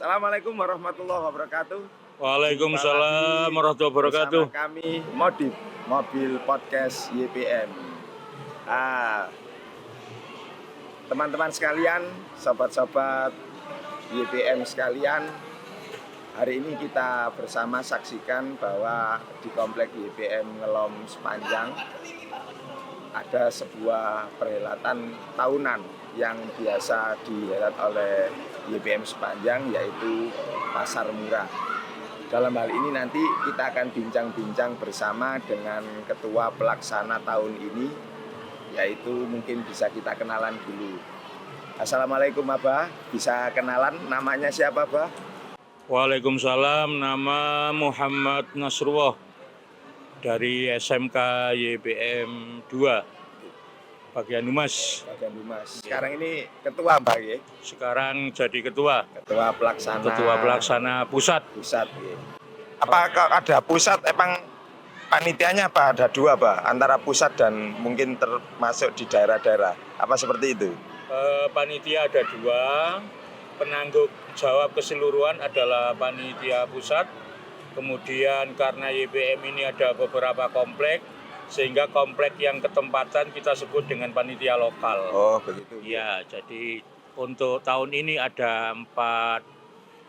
Assalamualaikum warahmatullahi wabarakatuh. Waalaikumsalam warahmatullahi wabarakatuh. Bersama kami Modif Mobil Podcast YPM. Teman-teman sekalian, sobat-sobat YPM sekalian, hari ini kita bersama saksikan bahwa di komplek YPM Ngelom Sepanjang ada sebuah perhelatan tahunan yang biasa dihelat oleh YPM Sepanjang, yaitu Pasar Murah. Dalam hal ini nanti kita akan bincang-bincang bersama dengan ketua pelaksana tahun ini, yaitu mungkin bisa kita kenalan dulu. Assalamualaikum Abah, bisa kenalan namanya siapa Abah? Waalaikumsalam, nama Muhammad Nasrullah dari SMK YPM 2 bagian Humas. Sekarang ini ketua Mbak ya? Sekarang jadi ketua pelaksana pusat. Ya. Apakah ada pusat? Emang panitianya apa? Ada dua Pak, antara pusat dan mungkin termasuk di daerah-daerah. Apa seperti itu? Panitia ada dua, penanggung jawab keseluruhan adalah panitia pusat. Kemudian karena YPM ini ada beberapa komplek, sehingga komplek yang ketempatan kita sebut dengan panitia lokal. Oh begitu. Ya, jadi untuk tahun ini ada 4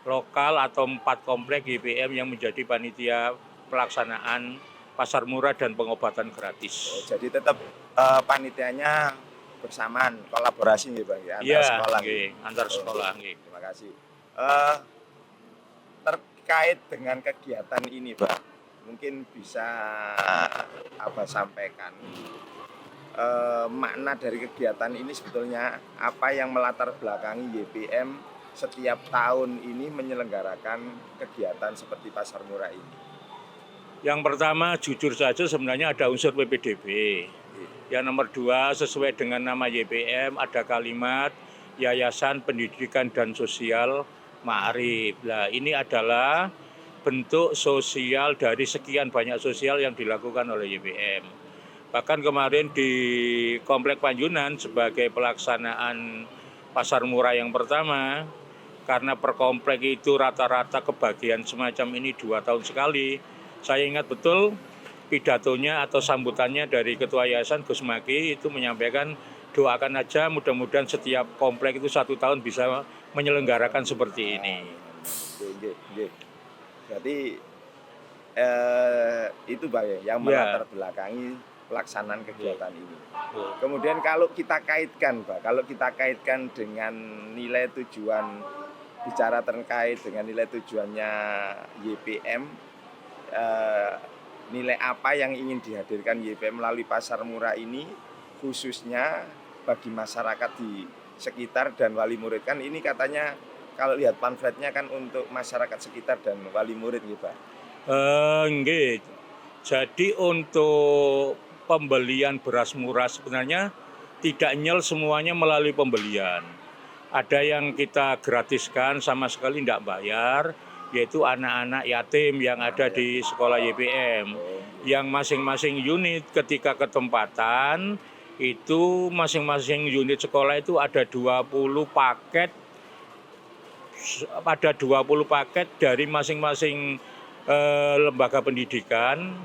lokal atau 4 komplek YPM yang menjadi panitia pelaksanaan pasar murah dan pengobatan gratis. Oh, jadi tetap panitianya bersamaan, kolaborasi nih Bang ya, antar sekolah. Antar sekolah. Terima kasih. Terkait dengan kegiatan ini Bang, mungkin bisa Abah sampaikan makna dari kegiatan ini sebetulnya apa yang melatar belakangi YPM setiap tahun ini menyelenggarakan kegiatan seperti pasar murah ini. Yang pertama jujur saja sebenarnya ada unsur PPDB. Yang nomor 2 sesuai dengan nama YPM ada kalimat Yayasan Pendidikan dan Sosial Ma'arif. Nah, ini adalah bentuk sosial dari sekian banyak sosial yang dilakukan oleh YPM. Bahkan kemarin di Komplek Panjunan sebagai pelaksanaan pasar murah yang pertama, karena per komplek itu rata-rata kebagian semacam ini 2 tahun sekali, saya ingat betul pidatonya atau sambutannya dari Ketua Yayasan Gus Maki itu menyampaikan doakan aja mudah-mudahan setiap komplek itu 1 tahun bisa menyelenggarakan seperti ini. Jadi itu Pak yang melatar belakangi pelaksanaan kegiatan ini. Kemudian kalau kita kaitkan Pak, dengan nilai tujuan, bicara terkait dengan nilai tujuannya YPM, nilai apa yang ingin dihadirkan YPM melalui pasar murah ini, khususnya bagi masyarakat di sekitar dan wali murid. Kan ini katanya kalau lihat pamfletnya kan untuk masyarakat sekitar dan wali murid gitu Pak. Jadi untuk pembelian beras murah sebenarnya tidak nyel semuanya melalui pembelian. Ada yang kita gratiskan sama sekali tidak bayar, yaitu anak-anak yatim yang ada di sekolah YPM. Yang masing-masing unit ketika ketempatan itu masing-masing unit sekolah itu ada 20 paket dari masing-masing lembaga pendidikan.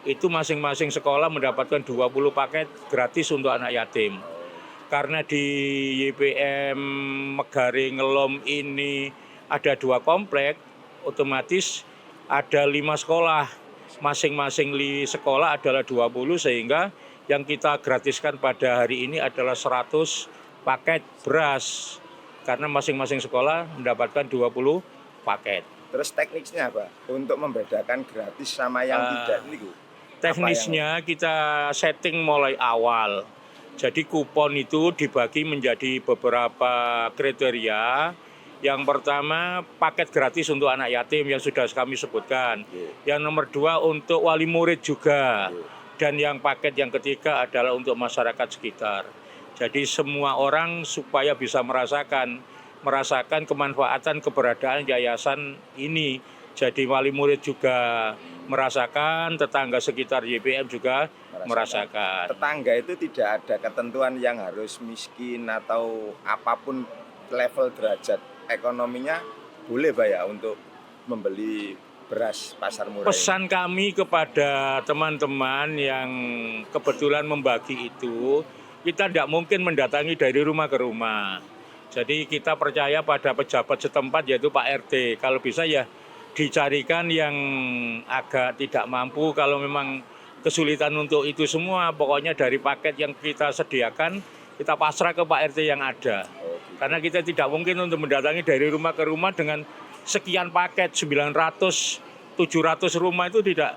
Itu masing-masing sekolah mendapatkan 20 paket gratis untuk anak yatim. Karena di YPM Megaring Ngelom ini ada 2 komplek, otomatis ada 5 sekolah. Masing-masing sekolah adalah 20, sehingga yang kita gratiskan pada hari ini adalah 100 paket beras. Karena masing-masing sekolah mendapatkan 20 paket. Terus teknisnya apa? Untuk membedakan gratis sama yang tidak ini? Teknisnya kita setting mulai awal. Jadi kupon itu dibagi menjadi beberapa kriteria. Yang pertama paket gratis untuk anak yatim yang sudah kami sebutkan. Yang nomor 2 untuk wali murid juga. Dan yang paket yang ketiga adalah untuk masyarakat sekitar. Jadi semua orang supaya bisa merasakan kemanfaatan keberadaan yayasan ini. Jadi wali murid juga merasakan, tetangga sekitar YPM juga merasakan. Tetangga itu tidak ada ketentuan yang harus miskin atau apapun level derajat ekonominya, boleh Pak ya untuk membeli beras pasar murah ini? Pesan kami kepada teman-teman yang kebetulan membagi itu, kita tidak mungkin mendatangi dari rumah ke rumah. Jadi kita percaya pada pejabat setempat yaitu Pak RT. Kalau bisa ya dicarikan yang agak tidak mampu, kalau memang kesulitan untuk itu semua, pokoknya dari paket yang kita sediakan, kita pasrah ke Pak RT yang ada. Oh, gitu. Karena kita tidak mungkin untuk mendatangi dari rumah ke rumah dengan sekian paket, 900, 700 rumah itu tidak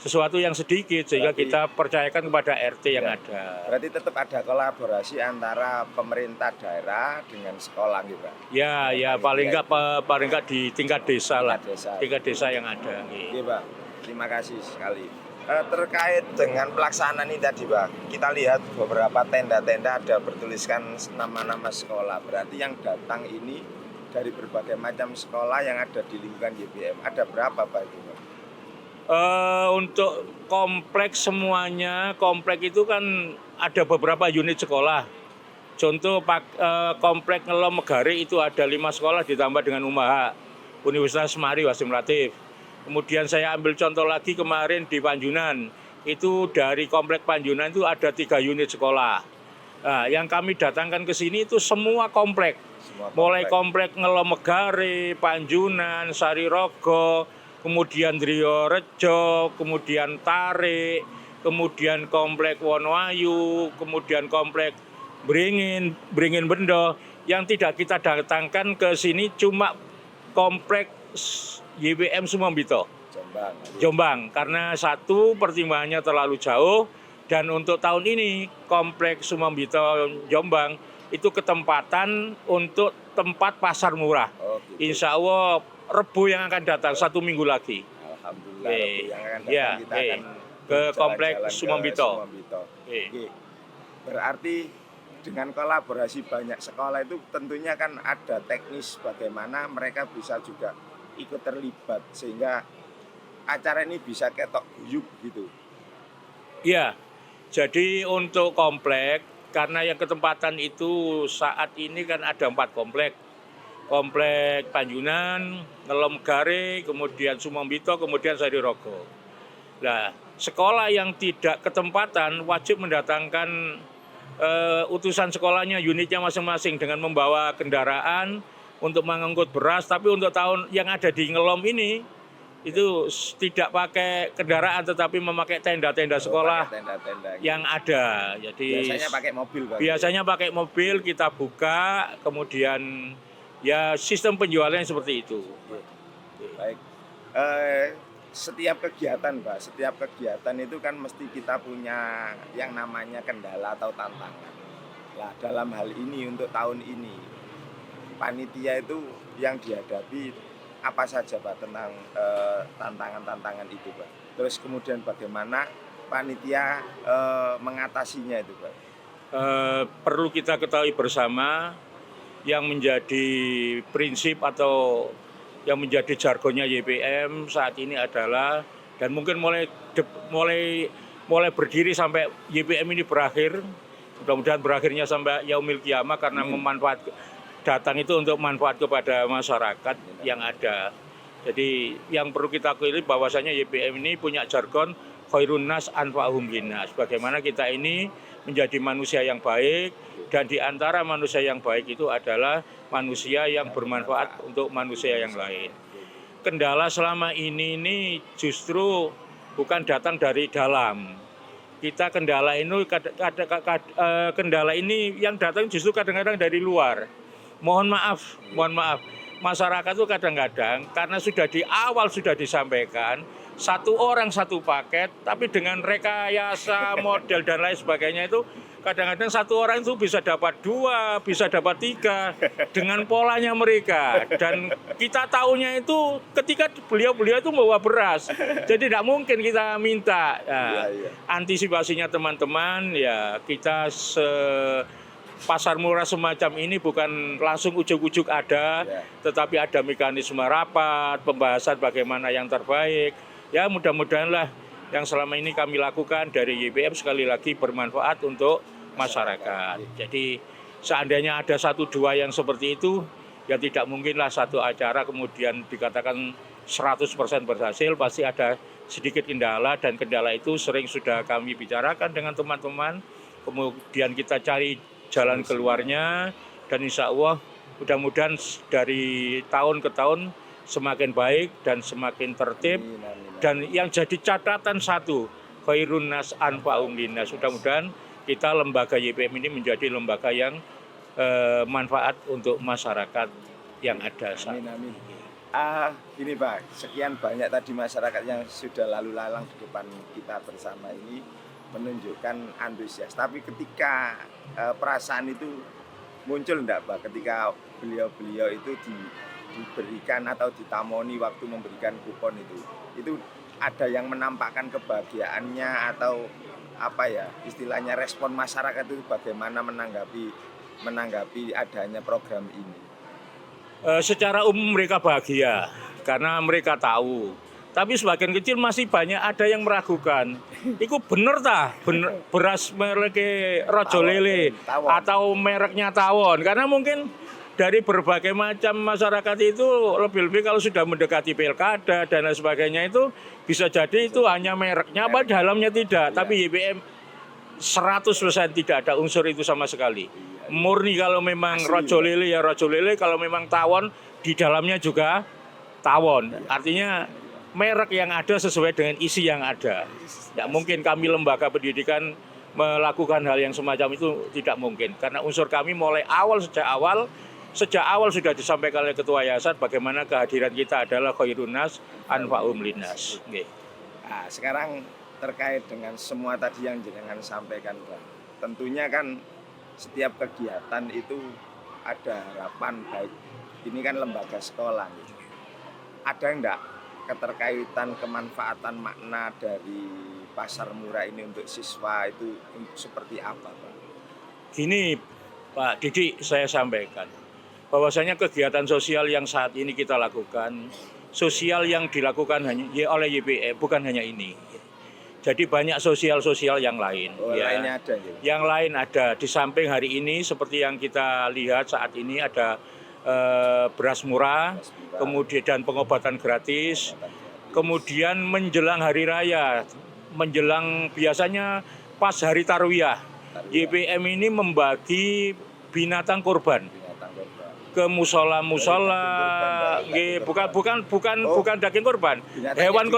sesuatu yang sedikit, sehingga Berarti- kita percayakan kepada RT yang Ya. ada. Berarti tetap ada kolaborasi antara pemerintah daerah dengan sekolah gitu Pak? Ya paling enggak di tingkat desa lah, Tingkat desa. tingkat desa yang ada. Iya Pak, terima kasih sekali. Terkait dengan pelaksanaan ini tadi Pak, kita lihat beberapa tenda-tenda ada bertuliskan nama-nama sekolah. Berarti yang datang ini dari berbagai macam sekolah yang ada di lingkungan YBM. Ada berapa Pak itu Pak? Untuk kompleks semuanya, komplek itu kan ada beberapa unit sekolah. Contoh komplek Ngelom Megari itu ada 5 sekolah ditambah dengan UMAHA, Universitas Semari Wasim Latif. Kemudian saya ambil contoh lagi kemarin di Panjunan, itu dari komplek Panjunan itu ada 3 unit sekolah. Nah, yang kami datangkan ke sini itu semua komplek. Semua Mulai komplek Ngelom Megari, Panjunan, Sarirogo, kemudian Driorejo, kemudian Tarik, kemudian komplek Wonoayu, kemudian komplek Beringin Bendo. Yang tidak kita datangkan ke sini cuma komplek YBM Sumambito, Jombang. Jombang, karena satu pertimbangannya terlalu jauh, dan untuk tahun ini kompleks Sumambito Jombang itu ketempatan untuk tempat pasar murah. Oh, gitu. Insya Allah Rebo yang akan datang 1 minggu lagi. Alhamdulillah. Oke. Yang akan datang Ya, kita oke. akan Ke berjalan-jalan komplek ke Sumambito. Sumambito. Oke. Oke. Berarti dengan kolaborasi banyak sekolah itu tentunya kan ada teknis bagaimana mereka bisa juga ikut terlibat sehingga acara ini bisa ketok guyup gitu. Ya, jadi untuk komplek, karena yang ketempatan itu saat ini kan ada 4 komplek. Komplek Panjunan, Ngelom Megari, kemudian Sumambito, kemudian Sarirogo. Nah, sekolah yang tidak ketempatan wajib mendatangkan utusan sekolahnya, unitnya masing-masing dengan membawa kendaraan untuk mengangkut beras. Tapi untuk tahun yang ada di Ngelom ini, itu tidak pakai kendaraan tetapi memakai tenda-tenda sekolah Pakai tenda-tenda gitu. yang ada. Jadi Biasanya pakai mobil Pak. biasanya pakai mobil, kita buka, kemudian ya sistem penjualannya seperti itu. Baik. Setiap kegiatan, Pak, setiap kegiatan itu kan mesti kita punya yang namanya kendala atau tantangan. Nah, dalam hal ini untuk tahun ini, panitia itu yang dihadapi apa saja, Pak, tentang tantangan-tantangan itu, Pak. Terus kemudian bagaimana panitia mengatasinya itu, Pak. Perlu kita ketahui bersama, yang menjadi prinsip atau yang menjadi jargonnya YBM saat ini adalah, dan mungkin mulai berdiri sampai YBM ini berakhir, mudah-mudahan berakhirnya sampai yaumil kiamah, karena datang itu untuk manfaat kepada masyarakat yang ada. Jadi yang perlu kita ketahui bahwasanya YBM ini punya jargon khairun nas anfa'uhum linnas. Bagaimana kita ini menjadi manusia yang baik, dan di antara manusia yang baik itu adalah manusia yang bermanfaat untuk manusia yang lain. Kendala selama ini justru bukan datang dari dalam. Kendala ini yang datang justru kadang-kadang dari luar. Mohon maaf. Masyarakat itu kadang-kadang karena sudah di awal sudah disampaikan 1 orang 1 paket, tapi dengan rekayasa model dan lain sebagainya itu kadang-kadang 1 orang itu bisa dapat 2, bisa dapat 3 dengan polanya mereka. Dan kita tahunya itu ketika beliau itu membawa beras, jadi tidak mungkin kita minta. Nah, antisipasinya teman-teman ya, kita pasar murah semacam ini bukan langsung ujuk-ujuk ada, tetapi ada mekanisme rapat, pembahasan bagaimana yang terbaik. Ya mudah-mudahanlah yang selama ini kami lakukan dari YBM sekali lagi bermanfaat untuk masyarakat. Jadi seandainya ada 1-2 yang seperti itu, Ya tidak mungkinlah satu acara kemudian dikatakan 100% berhasil, pasti ada sedikit kendala, dan kendala itu sering sudah kami bicarakan dengan teman-teman. Kemudian kita cari jalan keluarnya, dan insya Allah mudah-mudahan dari tahun ke tahun semakin baik dan semakin tertib. Amin, amin, amin. Dan yang jadi catatan satu, khairun nas anfa'um linnas. Mudah-mudahan kita lembaga YPM ini menjadi lembaga yang manfaat untuk masyarakat yang ada saat Amin, amin. Gini Pak, sekian banyak tadi masyarakat yang sudah lalu lalang di depan kita bersama ini menunjukkan antusias. Tapi ketika perasaan itu muncul enggak Pak, ketika beliau-beliau itu diberikan atau ditamoni waktu memberikan kupon itu ada yang menampakkan kebahagiaannya atau apa ya istilahnya respon masyarakat itu bagaimana menanggapi adanya program ini? Secara umum mereka bahagia karena mereka tahu. Tapi sebagian kecil masih banyak ada yang meragukan. Iku bener tah? Beras merek Rojo Lele Tawon. atau mereknya Tawon? Karena mungkin dari berbagai macam masyarakat itu lebih-lebih kalau sudah mendekati pilkada dan lain sebagainya itu bisa jadi itu hanya mereknya apa dalamnya tidak. Tapi YPM 100% tidak ada unsur itu sama sekali. Murni kalau memang Asli, Rojo Lele ya Rojo Lele, kalau memang Tawon di dalamnya juga Tawon. Artinya merek yang ada sesuai dengan isi yang ada. Tidak mungkin kami lembaga pendidikan melakukan hal yang semacam itu, tidak mungkin. Karena unsur kami mulai sejak awal sudah disampaikan oleh Ketua Yayasan bagaimana kehadiran kita adalah khairun nas anfa'um linnas. Nah, sekarang terkait dengan semua tadi yang jenengan sampaikan Pak. Tentunya kan setiap kegiatan itu ada harapan baik. Ini kan lembaga sekolah gitu. Ada enggak keterkaitan kemanfaatan makna dari pasar murah ini untuk siswa itu seperti apa Pak? Gini Pak Didi, saya sampaikan bahwasanya kegiatan sosial yang saat ini kita lakukan, sosial yang dilakukan hanya oleh YPM, bukan hanya ini. Jadi banyak sosial-sosial yang lain. Lainnya ada ya? Yang lain ada. Di samping hari ini seperti yang kita lihat saat ini ada beras murah, kemudian dan pengobatan gratis. Kemudian menjelang hari raya, menjelang biasanya pas hari Tarwiyah, YPM ini membagi binatang kurban ke musola-musola, bukan daging kurban, hewan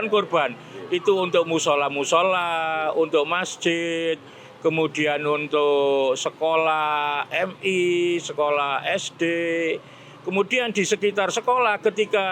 kurban. Itu untuk musola-musola, untuk masjid, kemudian untuk sekolah MI, sekolah SD, kemudian di sekitar sekolah ketika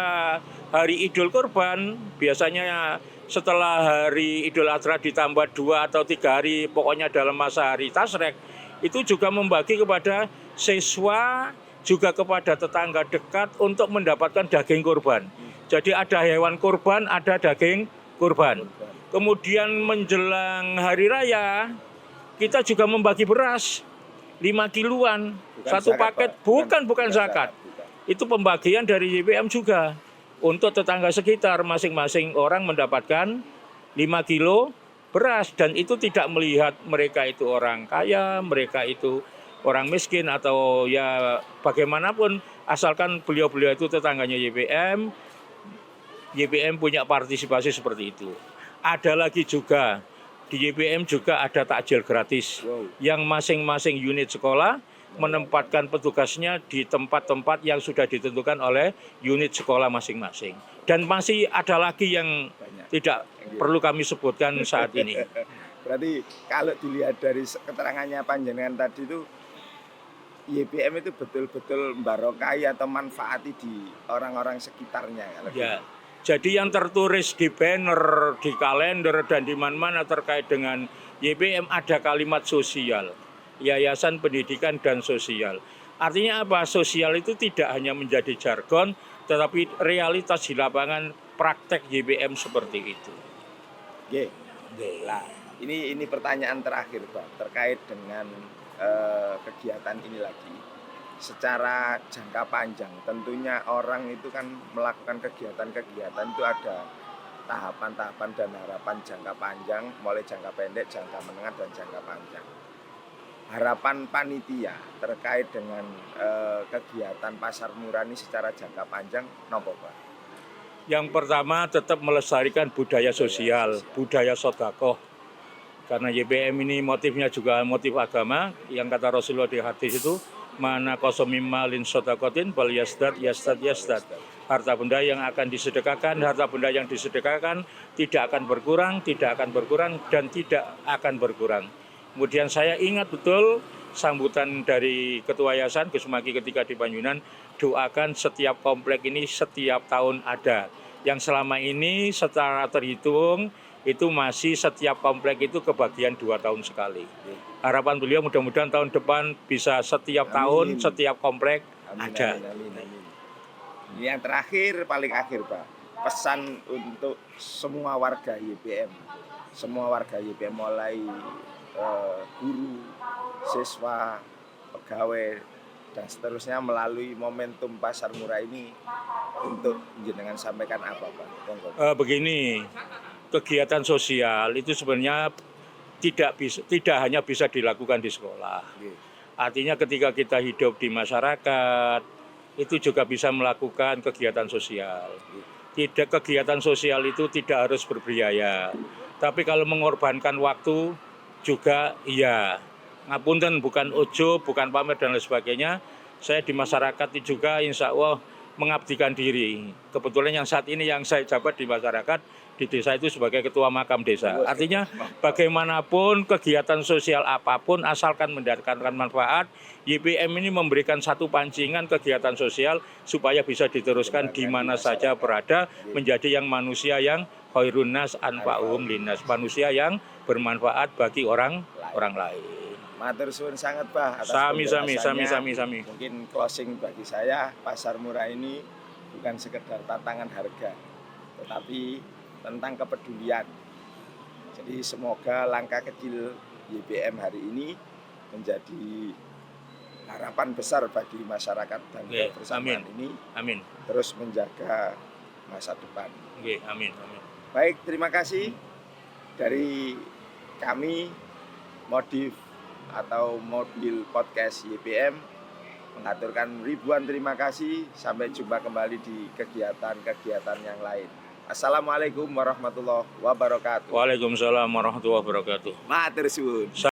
hari Idul Kurban, biasanya setelah hari Idul Adha ditambah 2 atau 3 hari, pokoknya dalam masa hari Tasrek, itu juga membagi kepada siswa, juga kepada tetangga dekat untuk mendapatkan daging kurban. Jadi ada hewan kurban, ada daging kurban. Kemudian menjelang hari raya, kita juga membagi beras 5 kiloan, satu paket, bukan zakat. Itu pembagian dari YPM juga. Untuk tetangga sekitar, masing-masing orang mendapatkan 5 kilo beras. Dan itu tidak melihat mereka itu orang kaya, mereka itu orang miskin, atau ya bagaimanapun, asalkan beliau-beliau itu tetangganya YPM punya partisipasi seperti itu. Ada lagi juga, di YPM juga ada takjil gratis, yang masing-masing unit sekolah menempatkan petugasnya di tempat-tempat yang sudah ditentukan oleh unit sekolah masing-masing. Dan masih ada lagi yang tidak perlu kami sebutkan saat ini. Berarti kalau dilihat dari keterangannya panjenengan tadi itu, YPM itu betul-betul membarokai atau manfaati di orang-orang sekitarnya. Ya. Jadi yang tertulis di banner, di kalender, dan di mana-mana terkait dengan YPM ada kalimat sosial. Yayasan Pendidikan dan Sosial. Artinya apa? Sosial itu tidak hanya menjadi jargon, tetapi realitas di lapangan praktek YPM seperti itu. Oke. Nah, ini pertanyaan terakhir Pak, terkait dengan kegiatan ini lagi. Secara jangka panjang, tentunya orang itu kan melakukan kegiatan-kegiatan itu ada tahapan-tahapan dan harapan jangka panjang, mulai jangka pendek, jangka menengah, dan jangka panjang. harapan panitia terkait dengan kegiatan pasar murah ini secara jangka panjang nopo Pak? Yang pertama tetap melestarikan budaya sosial, budaya sedekah. Karena YBM ini motifnya juga motif agama, yang kata Rasulullah di hadis itu, mana qasami malin sedekatin bal yasdad. Harta benda yang akan disedekahkan, harta benda yang disedekahkan tidak akan berkurang, dan tidak akan berkurang. Kemudian saya ingat betul sambutan dari Ketua Yayasan Gus Maki ketika di Banyunan, doakan setiap komplek ini setiap tahun ada. Yang selama ini secara terhitung itu masih setiap komplek itu kebagian 2 tahun sekali. Harapan beliau mudah-mudahan tahun depan bisa setiap tahun, setiap komplek ada. Amin. Ini yang terakhir, paling akhir Pak, pesan untuk semua warga YBM, mulai guru, siswa, pegawai, dan seterusnya melalui momentum pasar murah ini untuk jenengan sampaikan apa Pak? Begini, kegiatan sosial itu sebenarnya tidak hanya bisa dilakukan di sekolah. Artinya ketika kita hidup di masyarakat itu juga bisa melakukan kegiatan sosial. Kegiatan sosial itu tidak harus berbiaya. Tapi kalau mengorbankan waktu juga iya. Ngapunten, bukan ujub, bukan pamer dan lain sebagainya. Saya di masyarakat juga insya Allah mengabdikan diri. Kebetulan yang saat ini yang saya jabat di masyarakat, di desa itu sebagai ketua makam desa. Artinya bagaimanapun kegiatan sosial apapun asalkan mendatangkan manfaat, YBM ini memberikan satu pancingan kegiatan sosial supaya bisa diteruskan di mana saja berada, menjadi yang manusia yang khairun nas anfa'uhum linnas, manusia yang bermanfaat bagi orang lain. Matur suwun sangat Pak atas Sami. penjelasannya. Mungkin closing bagi saya, pasar murah ini bukan sekedar tantangan harga, tetapi tentang kepedulian. Jadi semoga langkah kecil YBM hari ini menjadi harapan besar bagi masyarakat dan kebersamaan ini. Amin. Terus menjaga masa depan. Amin. Baik, terima kasih dari kami Modif atau Mobil Podcast YBM mengaturkan ribuan terima kasih. Sampai jumpa kembali di kegiatan-kegiatan yang lain. Assalamualaikum warahmatullahi wabarakatuh. Waalaikumsalam warahmatullahi wabarakatuh. Matur suwun.